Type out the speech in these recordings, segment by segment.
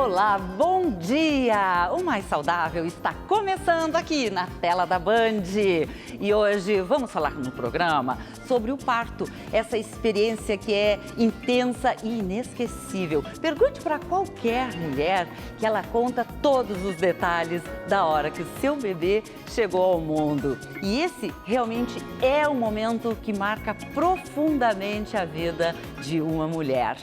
Olá, bom dia! O Mais Saudável está começando aqui na tela da Band. E hoje vamos falar no programa sobre o parto, essa experiência que é intensa e inesquecível. Pergunte para qualquer mulher que ela conta todos os detalhes da hora que o seu bebê chegou ao mundo. E esse realmente é um momento que marca profundamente a vida de uma mulher.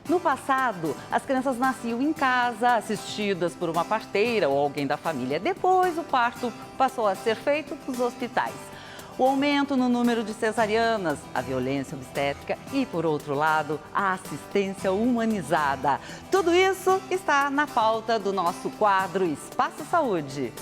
No passado, as crianças nasciam em casa, assistidas por uma parteira ou alguém da família. Depois, o parto passou a ser feito nos hospitais. O aumento no número de cesarianas, a violência obstétrica e, por outro lado, a assistência humanizada. Tudo isso está na pauta do nosso quadro Espaço Saúde.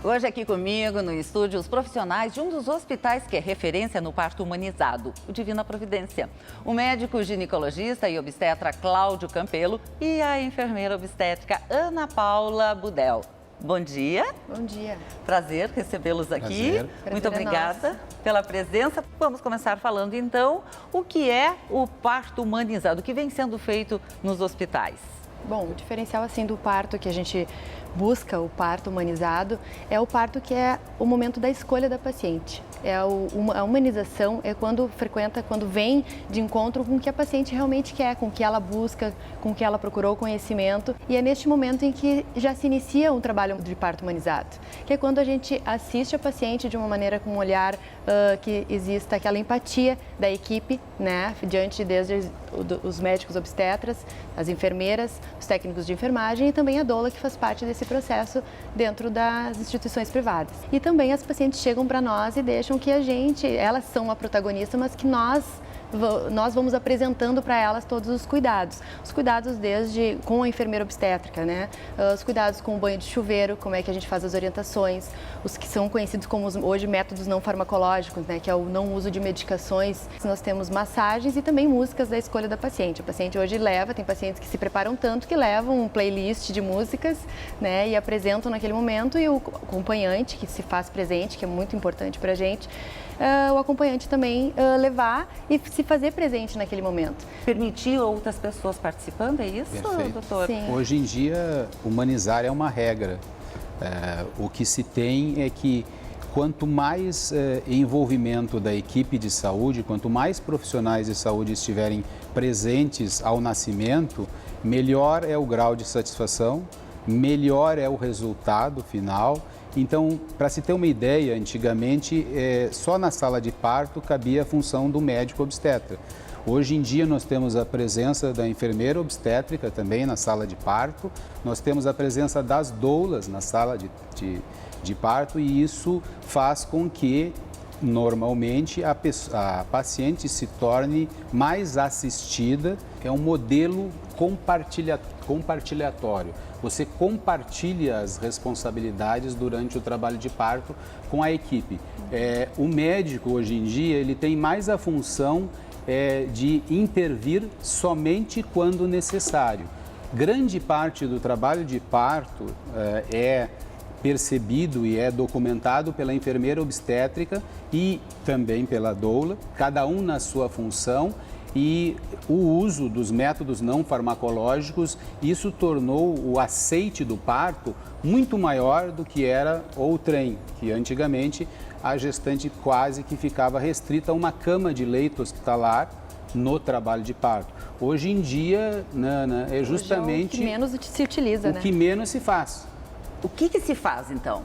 Hoje aqui comigo no estúdio os profissionais de um dos hospitais que é referência no parto humanizado, o Divina Providência. O médico ginecologista e obstetra Cláudio Campelo e a enfermeira obstétrica Ana Paula Budel. Bom dia. Bom dia. Prazer recebê-los aqui. Prazer. Muito obrigada pela presença. Vamos começar falando então o que é o parto humanizado, o que vem sendo feito nos hospitais. Bom, o diferencial assim do parto que a gente busca, o parto humanizado, é o parto que é o momento da escolha da paciente. A humanização é quando vem de encontro com o que a paciente realmente quer, com o que ela busca, com o que ela procurou conhecimento. E é neste momento em que já se inicia um trabalho de parto humanizado, que é quando a gente assiste a paciente de uma maneira com um olhar que exista aquela empatia da equipe, né, diante desde os médicos obstetras, as enfermeiras, os técnicos de enfermagem e também a doula que faz parte desse processo dentro das instituições privadas. E também as pacientes chegam para nós e deixam que elas são a protagonista, mas que nós vamos apresentando para elas todos os cuidados. Os cuidados desde com a enfermeira obstétrica, né? Os cuidados com o banho de chuveiro, como é que a gente faz as orientações, os que são conhecidos como hoje métodos não farmacológicos, né? Que é o não uso de medicações. Nós temos massagens e também músicas da escolha da paciente. A paciente hoje tem pacientes que se preparam tanto que levam um playlist de músicas, né? E apresentam naquele momento e o acompanhante que se faz presente, que é muito importante para a gente, o acompanhante também levar e se fazer presente naquele momento. Permitir outras pessoas participando, é isso, Perfeito. doutor? Sim. Hoje em dia, humanizar é uma regra. O que se tem é que quanto mais envolvimento da equipe de saúde, quanto mais profissionais de saúde estiverem presentes ao nascimento, melhor é o grau de satisfação, melhor é o resultado final. Então, para se ter uma ideia, antigamente só na sala de parto cabia a função do médico obstetra. Hoje em dia nós temos a presença da enfermeira obstétrica também na sala de parto, nós temos a presença das doulas na sala de parto e isso faz com que normalmente a paciente se torne mais assistida, é um modelo compartilhatório. Você compartilha as responsabilidades durante o trabalho de parto com a equipe. O médico, hoje em dia, ele tem mais a função de intervir somente quando necessário. Grande parte do trabalho de parto é percebido e é documentado pela enfermeira obstétrica e também pela doula, cada um na sua função. E o uso dos métodos não farmacológicos, isso tornou o aceite do parto muito maior do que era outrem, que antigamente a gestante quase que ficava restrita a uma cama de leito hospitalar no trabalho de parto. Hoje em dia, Nana, é justamente o que menos se utiliza, o que menos se faz. O que se faz então?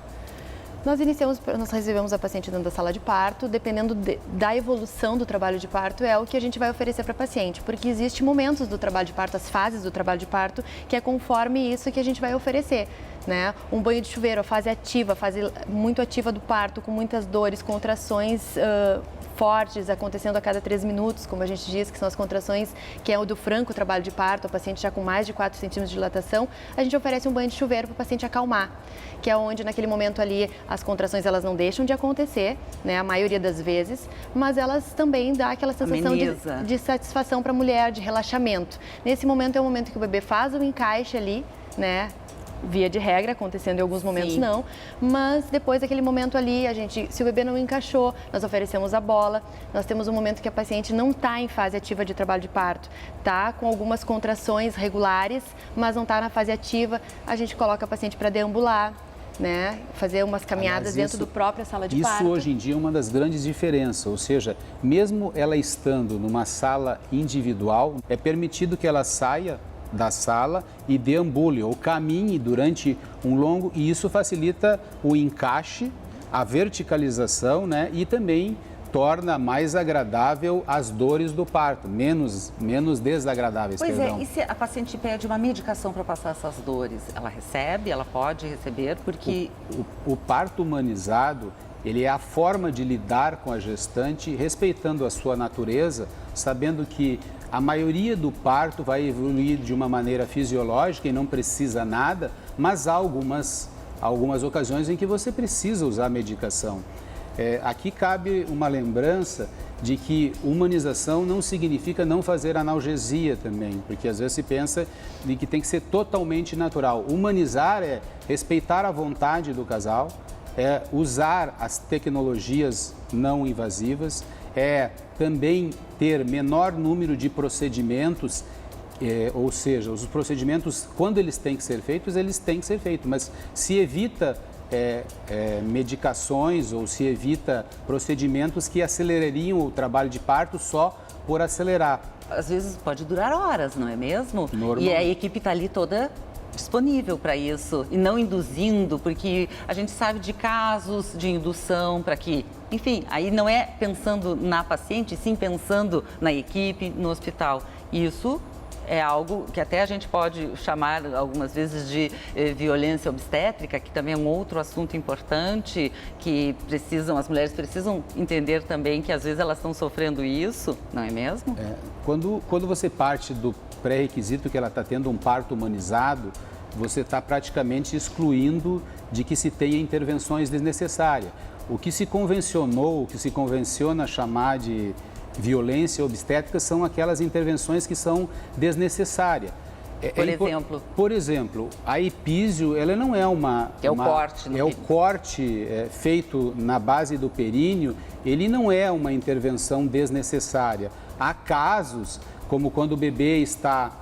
Nós recebemos a paciente dentro da sala de parto, dependendo da evolução do trabalho de parto, é o que a gente vai oferecer para a paciente, porque existem momentos do trabalho de parto, as fases do trabalho de parto, que é conforme isso que a gente vai oferecer, né? Um banho de chuveiro, a fase ativa, a fase muito ativa do parto, com muitas dores, contrações fortes acontecendo a cada 3 minutos, como a gente diz, que são as contrações, que é o do franco trabalho de parto, a paciente já com mais de 4 centímetros de dilatação, a gente oferece um banho de chuveiro para o paciente acalmar, que é onde naquele momento ali as contrações elas não deixam de acontecer, né, a maioria das vezes, mas elas também dão aquela sensação de satisfação para a mulher, de relaxamento. Nesse momento é o momento que o bebê faz o encaixe ali, né, via de regra, acontecendo em alguns momentos Sim. não, mas depois daquele momento ali, se o bebê não encaixou, nós oferecemos a bola, nós temos um momento que a paciente não está em fase ativa de trabalho de parto, está com algumas contrações regulares, mas não está na fase ativa, a gente coloca a paciente para deambular, né? Fazer umas caminhadas dentro do própria sala de parto. Isso hoje em dia é uma das grandes diferenças, ou seja, mesmo ela estando numa sala individual, é permitido que ela saia da sala e deambule ou caminhe durante um longo, e isso facilita o encaixe, a verticalização, né? E também torna mais agradável as dores do parto, menos desagradáveis, Pois perdão. é, e se a paciente pede uma medicação para passar essas dores, ela recebe, ela pode receber, porque... O parto humanizado, ele é a forma de lidar com a gestante, respeitando a sua natureza, sabendo que a maioria do parto vai evoluir de uma maneira fisiológica e não precisa nada, mas há algumas ocasiões em que você precisa usar medicação. Aqui cabe uma lembrança de que humanização não significa não fazer analgesia também, porque às vezes se pensa de que tem que ser totalmente natural. Humanizar é respeitar a vontade do casal, é usar as tecnologias não invasivas, é também ter menor número de procedimentos, ou seja, os procedimentos, quando eles têm que ser feitos, mas se evita medicações ou se evita procedimentos que acelerariam o trabalho de parto só por acelerar. Às vezes pode durar horas, não é mesmo? Normal. E a equipe está ali toda disponível para isso e não induzindo, porque a gente sabe de casos de indução para que, enfim, aí não é pensando na paciente, sim pensando na equipe, no hospital. Isso é algo que até a gente pode chamar algumas vezes de violência obstétrica, que também é um outro assunto importante, que as mulheres precisam entender também que às vezes elas estão sofrendo isso, não é mesmo? Quando você parte do pré-requisito que ela está tendo um parto humanizado, você está praticamente excluindo de que se tenha intervenções desnecessárias. O que se convencionou, o que se convenciona chamar de violência obstétrica são aquelas intervenções que são desnecessárias. Por exemplo, a epísio, ela não é o corte. O corte feito na base do períneo, ele não é uma intervenção desnecessária. Há casos, como quando o bebê está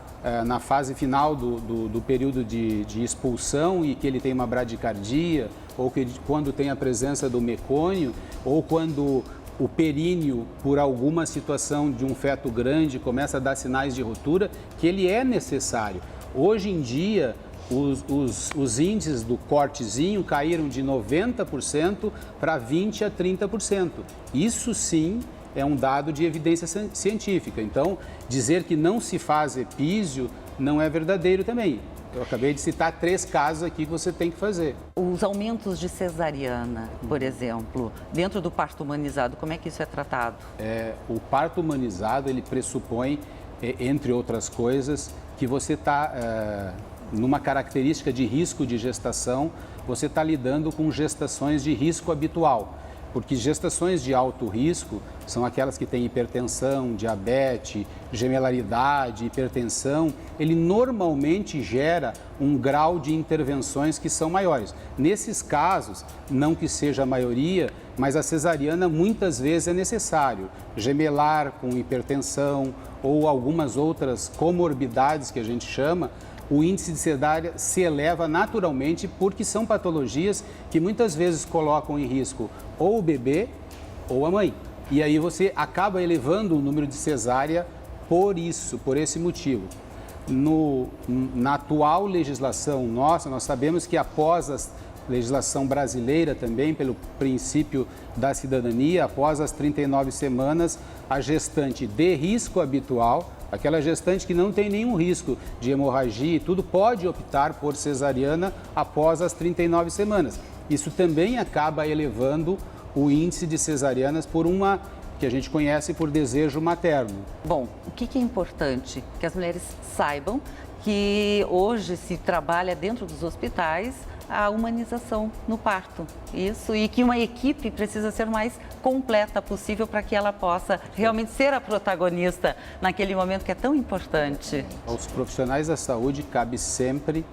na fase final do período de expulsão e que ele tem uma bradicardia, ou que quando tem a presença do mecônio, ou quando o períneo, por alguma situação de um feto grande, começa a dar sinais de ruptura, que ele é necessário. Hoje em dia, os índices do cortezinho caíram de 90% para 20% a 30%. Isso sim é um dado de evidência científica. Então, dizer que não se faz epísio não é verdadeiro também. Eu acabei de citar 3 casos aqui que você tem que fazer. Os aumentos de cesariana, por exemplo, dentro do parto humanizado, como é que isso é tratado? O parto humanizado, ele pressupõe, entre outras coisas, que você está numa característica de risco de gestação, você está lidando com gestações de risco habitual. Porque gestações de alto risco são aquelas que têm hipertensão, diabetes, gemelaridade, hipertensão. Ele normalmente gera um grau de intervenções que são maiores. Nesses casos, não que seja a maioria, mas a cesariana muitas vezes é necessário. Gemelar com hipertensão ou algumas outras comorbidades que a gente chama, o índice de cesárea se eleva naturalmente porque são patologias que muitas vezes colocam em risco ou o bebê ou a mãe. E aí você acaba elevando o número de cesárea por esse motivo. Na atual legislação nossa, nós sabemos que após a legislação brasileira também, pelo princípio da cidadania, após as 39 semanas, a gestante de risco habitual, aquela gestante que não tem nenhum risco de hemorragia e tudo, pode optar por cesariana após as 39 semanas. Isso também acaba elevando o índice de cesarianas por uma que a gente conhece por desejo materno. Bom, o que é importante? Que as mulheres saibam que hoje se trabalha dentro dos hospitais a humanização no parto. Isso, e que uma equipe precisa ser o mais completa possível para que ela possa realmente ser a protagonista naquele momento que é tão importante. Aos profissionais da saúde cabe sempre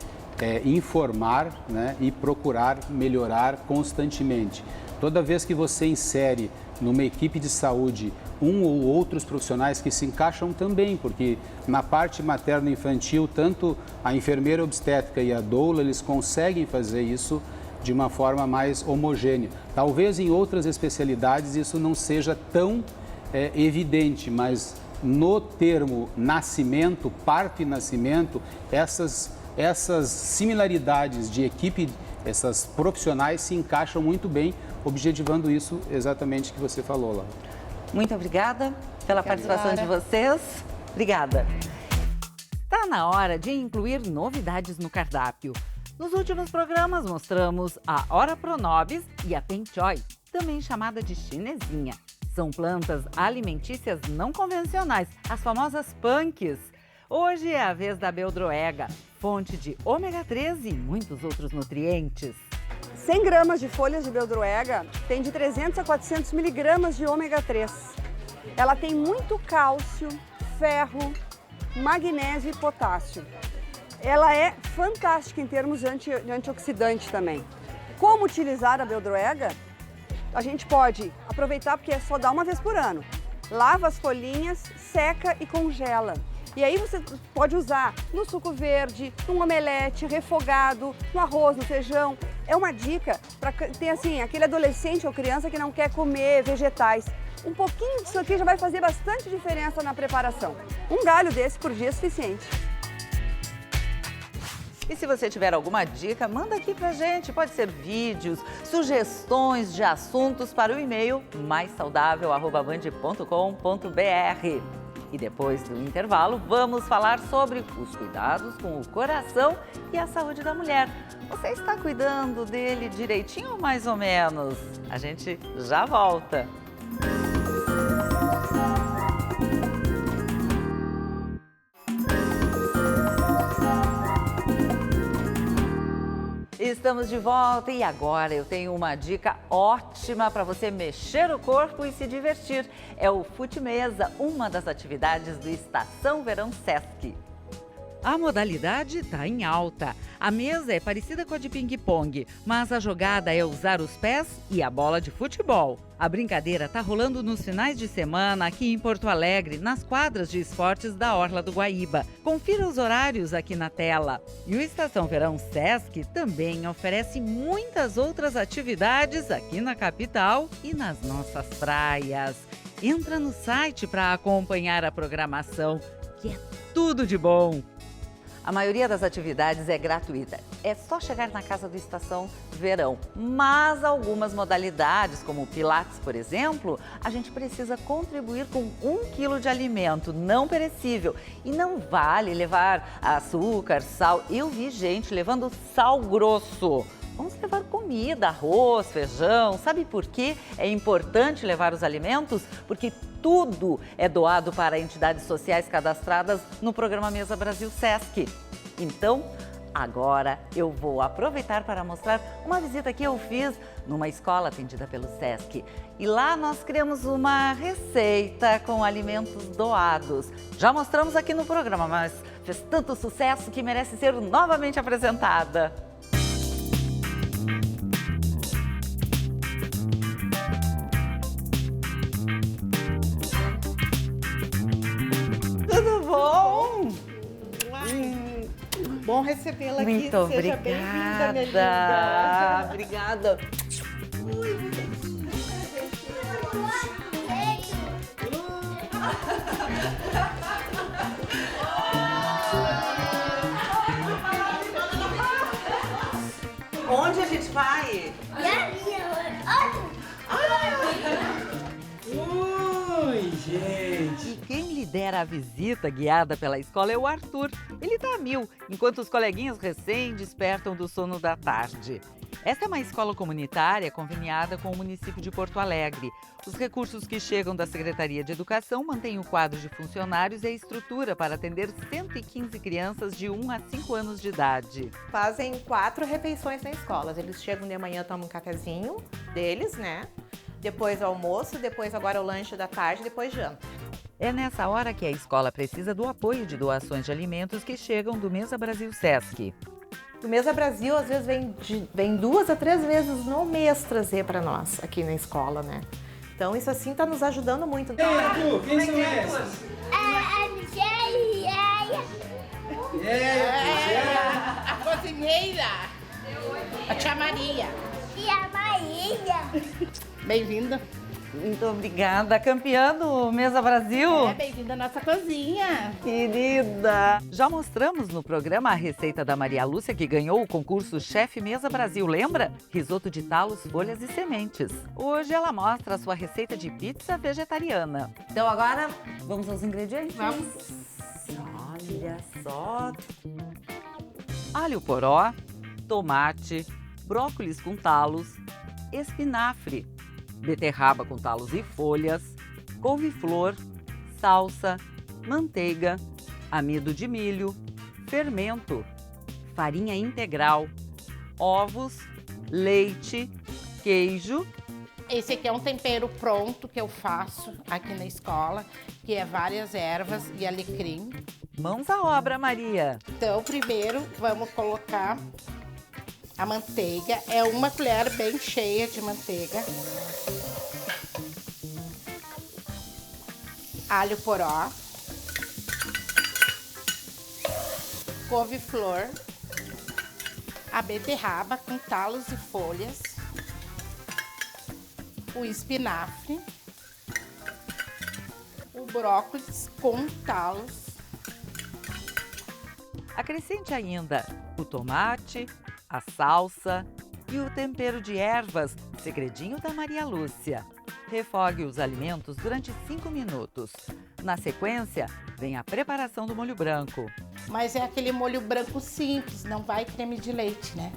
informar, né, e procurar melhorar constantemente. Toda vez que você insere numa equipe de saúde um ou outros profissionais que se encaixam também, porque na parte materno-infantil, tanto a enfermeira obstétrica e a doula, eles conseguem fazer isso de uma forma mais homogênea. Talvez em outras especialidades isso não seja tão evidente, mas no termo nascimento, parto e nascimento, essas similaridades de equipe, essas profissionais se encaixam muito bem, objetivando isso exatamente que você falou, Laura. Muito obrigada pela participação de vocês. Obrigada. Está na hora de incluir novidades no cardápio. Nos últimos programas mostramos a Ora Pronobis e a Penchoy, também chamada de chinesinha. São plantas alimentícias não convencionais, as famosas punks. Hoje é a vez da beldroega, fonte de ômega 3 e muitos outros nutrientes. 100 gramas de folhas de beldroega tem de 300 a 400 miligramas de ômega 3. Ela tem muito cálcio, ferro, magnésio e potássio. Ela é fantástica em termos de antioxidante também. Como utilizar a beldroega? A gente pode aproveitar porque é só dar uma vez por ano. Lava as folhinhas, seca e congela. E aí você pode usar no suco verde, no omelete, refogado, no arroz, no feijão. É uma dica para ter assim, aquele adolescente ou criança que não quer comer vegetais. Um pouquinho disso aqui já vai fazer bastante diferença na preparação. Um galho desse por dia é suficiente. E se você tiver alguma dica, manda aqui pra gente. Pode ser vídeos, sugestões de assuntos para o e-mail maissaudável@band.com.br. E depois do intervalo, vamos falar sobre os cuidados com o coração e a saúde da mulher. Você está cuidando dele direitinho ou mais ou menos? A gente já volta. Estamos de volta e agora eu tenho uma dica ótima para você mexer o corpo e se divertir. É o Fute Mesa, uma das atividades do Estação Verão Sesc. A modalidade está em alta. A mesa é parecida com a de ping-pong, mas a jogada é usar os pés e a bola de futebol. A brincadeira está rolando nos finais de semana aqui em Porto Alegre, nas quadras de esportes da Orla do Guaíba. Confira os horários aqui na tela. E o Estação Verão Sesc também oferece muitas outras atividades aqui na capital e nas nossas praias. Entra no site para acompanhar a programação, que é tudo de bom. A maioria das atividades é gratuita, é só chegar na casa do Estação Verão. Mas algumas modalidades, como o Pilates, por exemplo, a gente precisa contribuir com 1 quilo de alimento não perecível. E não vale levar açúcar, sal. Eu vi gente levando sal grosso. Vamos levar comida, arroz, feijão. Sabe por que é importante levar os alimentos? Porque tudo é doado para entidades sociais cadastradas no programa Mesa Brasil Sesc. Então, agora eu vou aproveitar para mostrar uma visita que eu fiz numa escola atendida pelo Sesc. E lá nós criamos uma receita com alimentos doados. Já mostramos aqui no programa, mas fez tanto sucesso que merece ser novamente apresentada. Tudo bom? Bom recebê-la aqui. Muito Seja obrigada. bem-vinda, minha linda. Obrigada. Onde a gente vai? Oi, gente. E quem lidera a visita guiada pela escola é o Arthur. Ele tá a mil, enquanto os coleguinhas recém despertam do sono da tarde. Esta é uma escola comunitária conveniada com o município de Porto Alegre. Os recursos que chegam da Secretaria de Educação mantêm o quadro de funcionários e a estrutura para atender 115 crianças de 1 a 5 anos de idade. Fazem 4 refeições na escola. Eles chegam de manhã, tomam um cafezinho deles, né? Depois o almoço, depois agora o lanche da tarde, depois janta. É nessa hora que a escola precisa do apoio de doações de alimentos que chegam do Mesa Brasil Sesc. O Mesa Brasil, às vezes, vem 2 a 3 vezes no mês trazer para nós aqui na escola, né? Então, isso assim tá nos ajudando muito. Ei, Edu, quem são essas? A cozinheira, a tia Maria. Tia Maria. Bem-vinda. Muito obrigada. Campeã do Mesa Brasil. Bem-vinda à nossa cozinha. Querida! Já mostramos no programa a receita da Maria Lúcia, que ganhou o concurso Chefe Mesa Brasil, lembra? Risoto de talos, folhas e sementes. Hoje ela mostra a sua receita de pizza vegetariana. Então agora, vamos aos ingredientes? Vamos. Olha só! Alho poró, tomate, brócolis com talos, espinafre, beterraba com talos e folhas, couve-flor, salsa, manteiga, amido de milho, fermento, farinha integral, ovos, leite, queijo. Esse aqui é um tempero pronto que eu faço aqui na escola, que é várias ervas e alecrim. Mãos à obra, Maria! Então, primeiro vamos colocar a manteiga. É uma colher bem cheia de manteiga. Alho poró. Couve-flor. A beterraba com talos e folhas. O espinafre. O brócolis com talos. Acrescente ainda o tomate, a salsa e o tempero de ervas, segredinho da Maria Lúcia. Refogue os alimentos durante 5 minutos. Na sequência, vem a preparação do molho branco. Mas é aquele molho branco simples, não vai creme de leite, né?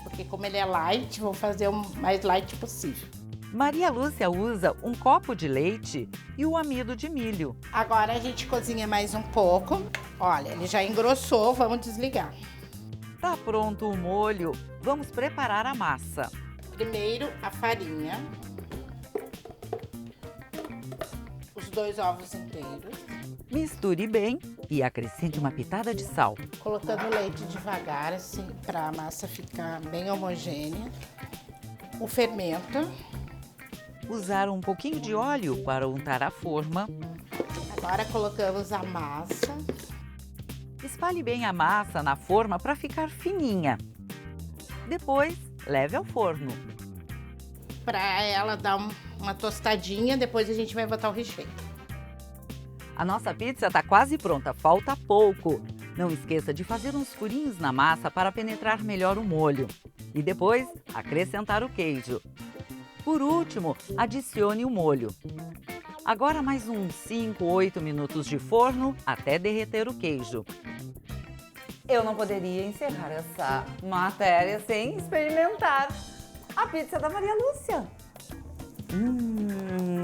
Porque como ele é light, vou fazer o mais light possível. Maria Lúcia usa um copo de leite e o amido de milho. Agora a gente cozinha mais um pouco. Olha, ele já engrossou, vamos desligar. Tá pronto o molho, vamos preparar a massa. Primeiro a farinha. Os 2 ovos inteiros. Misture bem e acrescente uma pitada de sal. Colocando o leite devagar, assim, para a massa ficar bem homogênea. O fermento. Usar um pouquinho de óleo para untar a forma. Agora colocamos a massa. Espalhe bem a massa na forma para ficar fininha. Depois, leve ao forno. Para ela dar uma tostadinha, depois a gente vai botar o recheio. A nossa pizza está quase pronta, falta pouco. Não esqueça de fazer uns furinhos na massa para penetrar melhor o molho. E depois, acrescentar o queijo. Por último, adicione o molho. Agora mais uns 5, 8 minutos de forno até derreter o queijo. Eu não poderia encerrar essa matéria sem experimentar a pizza da Maria Lúcia.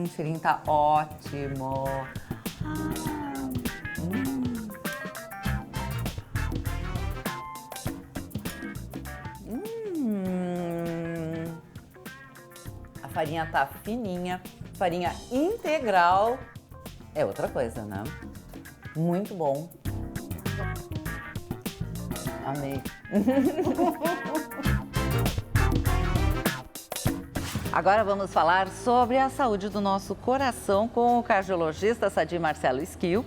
O cheirinho tá ótimo. A farinha tá fininha, farinha integral. É outra coisa, né? Muito bom. Amei. Agora vamos falar sobre a saúde do nosso coração com o cardiologista Sadi Marcelo Esquil.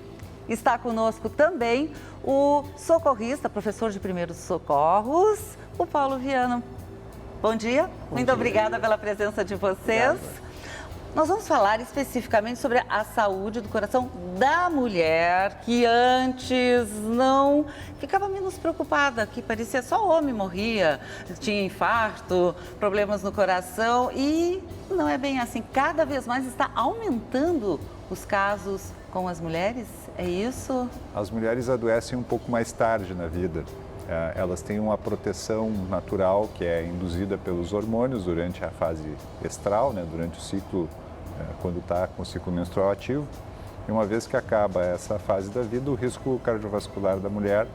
Está conosco também o socorrista, professor de primeiros socorros, o Paulo Viana. Bom dia, muito obrigada pela presença de vocês. Obrigado. Nós vamos falar especificamente sobre a saúde do coração da mulher, que antes não ficava menos preocupada, que parecia só homem morria, tinha infarto, problemas no coração, e não é bem assim. Cada vez mais está aumentando os casos com as mulheres, é isso? As mulheres adoecem um pouco mais tarde na vida. Elas têm uma proteção natural que é induzida pelos hormônios durante a fase estral, né, durante o ciclo, quando está com o ciclo menstrual ativo. E uma vez que acaba essa fase da vida, o risco cardiovascular da mulher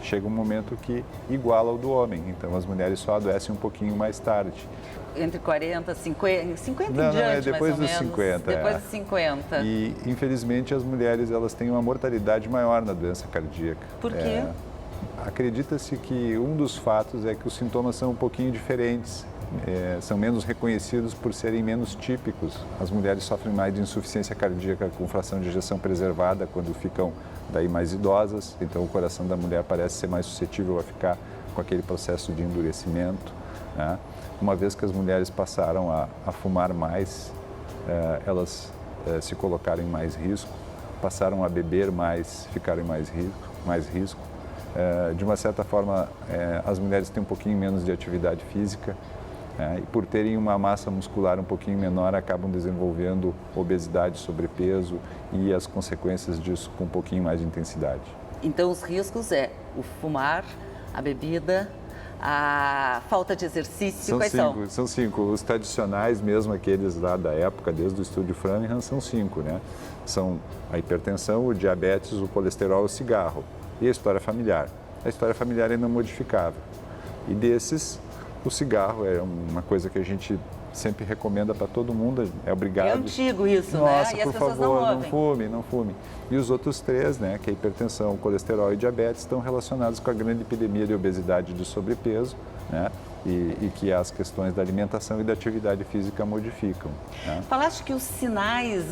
chega um momento que iguala ao do homem. Então, as mulheres só adoecem um pouquinho mais tarde. Entre 40, 50, 50 Não, em diante, depois mais ou dos menos. 50. Depois dos 50. E, infelizmente, as mulheres elas têm uma mortalidade maior na doença cardíaca. Por quê? Acredita-se que um dos fatos é que os sintomas são um pouquinho diferentes, são menos reconhecidos por serem menos típicos. As mulheres sofrem mais de insuficiência cardíaca com fração de ejeção preservada quando ficam daí mais idosas, então o coração da mulher parece ser mais suscetível a ficar com aquele processo de endurecimento, né? Uma vez que as mulheres passaram a fumar mais, elas se colocaram em mais risco, passaram a beber mais, ficaram em mais risco. De uma certa forma, as mulheres têm um pouquinho menos de atividade física, e por terem uma massa muscular um pouquinho menor, acabam desenvolvendo obesidade, sobrepeso e as consequências disso com um pouquinho mais de intensidade. Então, os riscos é o fumar, a bebida, a falta de exercício, quais são? São 5. Os tradicionais, mesmo aqueles lá da época, desde o estúdio Framingham, são 5, né? São a hipertensão, o diabetes, o colesterol e o cigarro. E a história familiar. A história familiar é não modificável. E desses, o cigarro é uma coisa que a gente sempre recomenda para todo mundo, é obrigado. É antigo isso, Nossa, né? E as por pessoas favor, não não fume, não fume. E os outros 3, né, que é a hipertensão, o colesterol e diabetes, estão relacionados com a grande epidemia de obesidade e de sobrepeso, né? E que as questões da alimentação e da atividade física modificam, né? Falaste que os sinais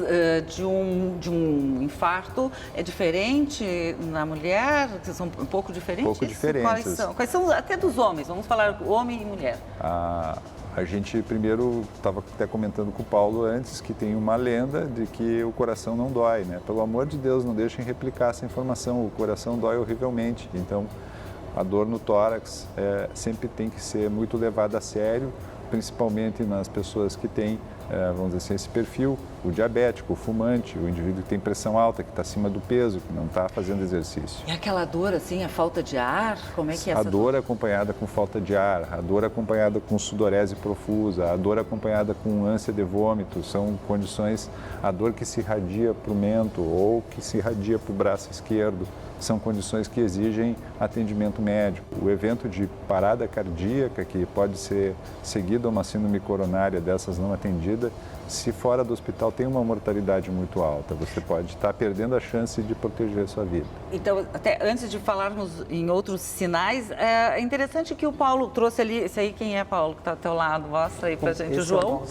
de um infarto é diferente na mulher, que são um pouco diferentes? Um pouco diferentes. Quais são até dos homens? Vamos falar homem e mulher. A gente primeiro estava até comentando com o Paulo antes que tem uma lenda de que o coração não dói, né? Pelo amor de Deus, não deixem replicar essa informação, o coração dói horrivelmente. Então, a dor no tórax sempre tem que ser muito levada a sério, principalmente nas pessoas que têm, vamos dizer assim, esse perfil, o diabético, o fumante, o indivíduo que tem pressão alta, que está acima do peso, que não está fazendo exercício. E aquela dor, assim, a falta de ar, como é que é essa dor? A dor acompanhada com falta de ar, a dor acompanhada com sudorese profusa, a dor acompanhada com ânsia de vômito, são condições, a dor que se irradia para o mento ou que se irradia para o braço esquerdo, são condições que exigem atendimento médico. O evento de parada cardíaca, que pode ser seguido a uma síndrome coronária dessas não atendida, se fora do hospital tem uma mortalidade muito alta, você pode estar perdendo a chance de proteger a sua vida. Então, até antes de falarmos em outros sinais, é interessante que o Paulo trouxe ali, esse aí quem é, Paulo, que está ao teu lado? Mostra aí pra gente, o João.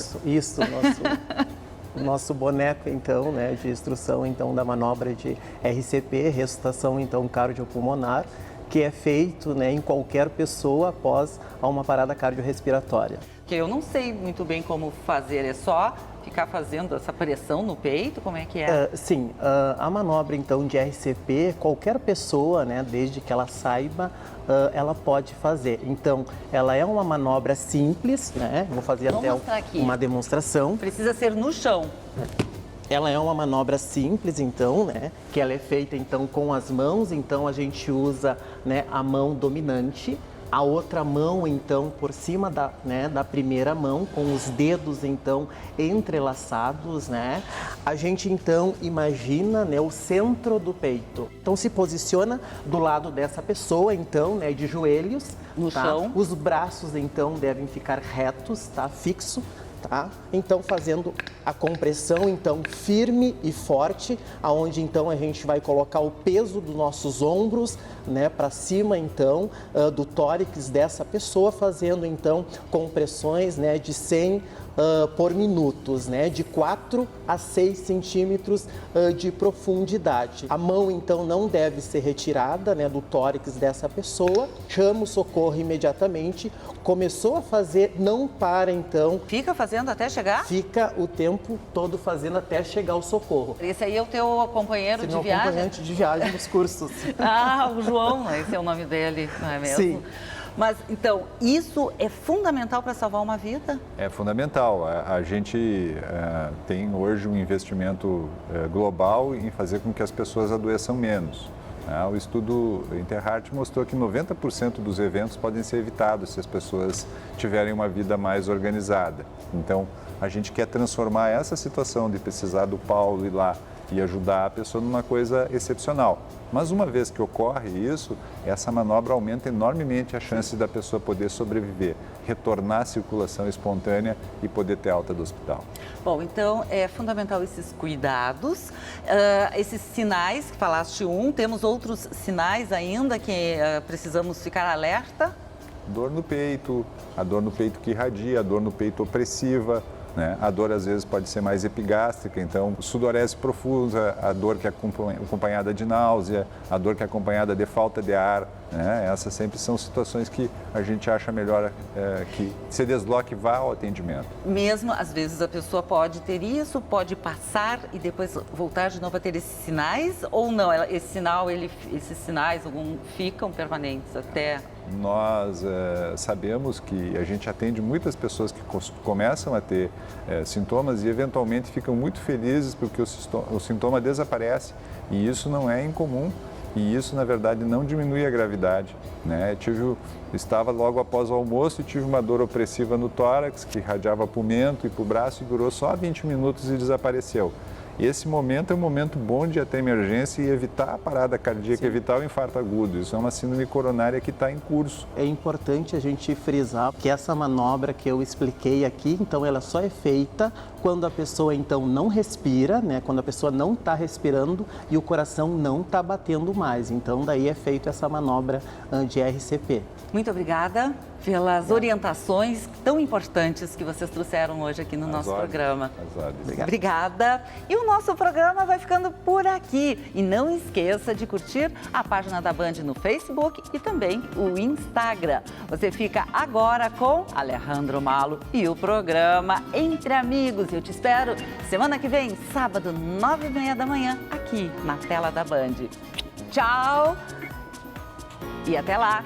O nosso boneco, então, né, de instrução, então, da manobra de RCP, ressuscitação, então, cardiopulmonar, que é feito, né, em qualquer pessoa após uma parada cardiorrespiratória. Que eu não sei muito bem como fazer, é só ficar fazendo essa pressão no peito, como é que é? Sim, a manobra, então, de RCP, qualquer pessoa, né, desde que ela saiba, ela pode fazer. Então, ela é uma manobra simples, né? Vou fazer uma demonstração. Precisa ser no chão. Ela é uma manobra simples, então, né? Que ela é feita, então, com as mãos. Então, a gente usa, né, a mão dominante. A outra mão, então, por cima da primeira mão, com os dedos, então, entrelaçados, né? A gente, então, imagina, né, o centro do peito. Então, se posiciona do lado dessa pessoa, então, né, de joelhos. No chão. Os braços, então, devem ficar retos, tá? Fixo. Tá? Então, fazendo a compressão, então, firme e forte, aonde, então, a gente vai colocar o peso dos nossos ombros, né, para cima, então, do tórax dessa pessoa, fazendo, então, compressões, né, de 100 por minutos, né, de 4 a 6 centímetros de profundidade. A mão, então, não deve ser retirada, né, do tórax dessa pessoa. Chama o socorro imediatamente. Começou a fazer, não para, então. Fica fazendo até chegar? Fica o tempo todo fazendo até chegar o socorro. Esse aí é o teu companheiro de viagem? Acompanhante de viagem nos cursos. O João, esse é o nome dele, não é mesmo? Sim. Mas, então, isso é fundamental para salvar uma vida? É fundamental. A gente tem hoje um investimento global em fazer com que as pessoas adoeçam menos. O estudo Interheart mostrou que 90% dos eventos podem ser evitados se as pessoas tiverem uma vida mais organizada. Então, a gente quer transformar essa situação de precisar do Paulo ir lá e ajudar a pessoa numa coisa excepcional. Mas uma vez que ocorre isso, essa manobra aumenta enormemente a chance da pessoa poder sobreviver, retornar à circulação espontânea e poder ter alta do hospital. Bom, então é fundamental esses cuidados, esses sinais, que falaste temos outros sinais ainda que precisamos ficar alerta? Dor no peito, a dor no peito que irradia, a dor no peito opressiva, né? A dor às vezes pode ser mais epigástrica, então sudorese profusa, a dor que é acompanhada de náusea, a dor que é acompanhada de falta de ar, né? Essas sempre são situações que a gente acha melhor que se desloque e vá ao atendimento. Mesmo, às vezes, a pessoa pode ter isso, pode passar e depois voltar de novo a ter esses sinais ou não? Esses sinais ficam permanentes até... Nós sabemos que a gente atende muitas pessoas que começam a ter sintomas e eventualmente ficam muito felizes porque o sintoma desaparece e isso não é incomum e isso na verdade não diminui a gravidade, né? Estava logo após o almoço e tive uma dor opressiva no tórax que irradiava para o mento e para o braço e durou só 20 minutos e desapareceu. Esse momento é um momento bom de ir até emergência e evitar a parada cardíaca, evitar o infarto agudo. Isso é uma síndrome coronária que está em curso. É importante a gente frisar que essa manobra que eu expliquei aqui, então ela só é feita quando a pessoa então não respira, né? Quando a pessoa não está respirando e o coração não está batendo mais. Então daí é feita essa manobra de RCP. Muito obrigada pelas orientações tão importantes que vocês trouxeram hoje aqui no nosso programa. Obrigada. E o nosso programa vai ficando por aqui. E não esqueça de curtir a página da Band no Facebook e também o Instagram. Você fica agora com Alejandro Malo e o programa Entre Amigos. Eu te espero semana que vem, sábado, 9h30 da manhã, aqui na tela da Band. Tchau e até lá!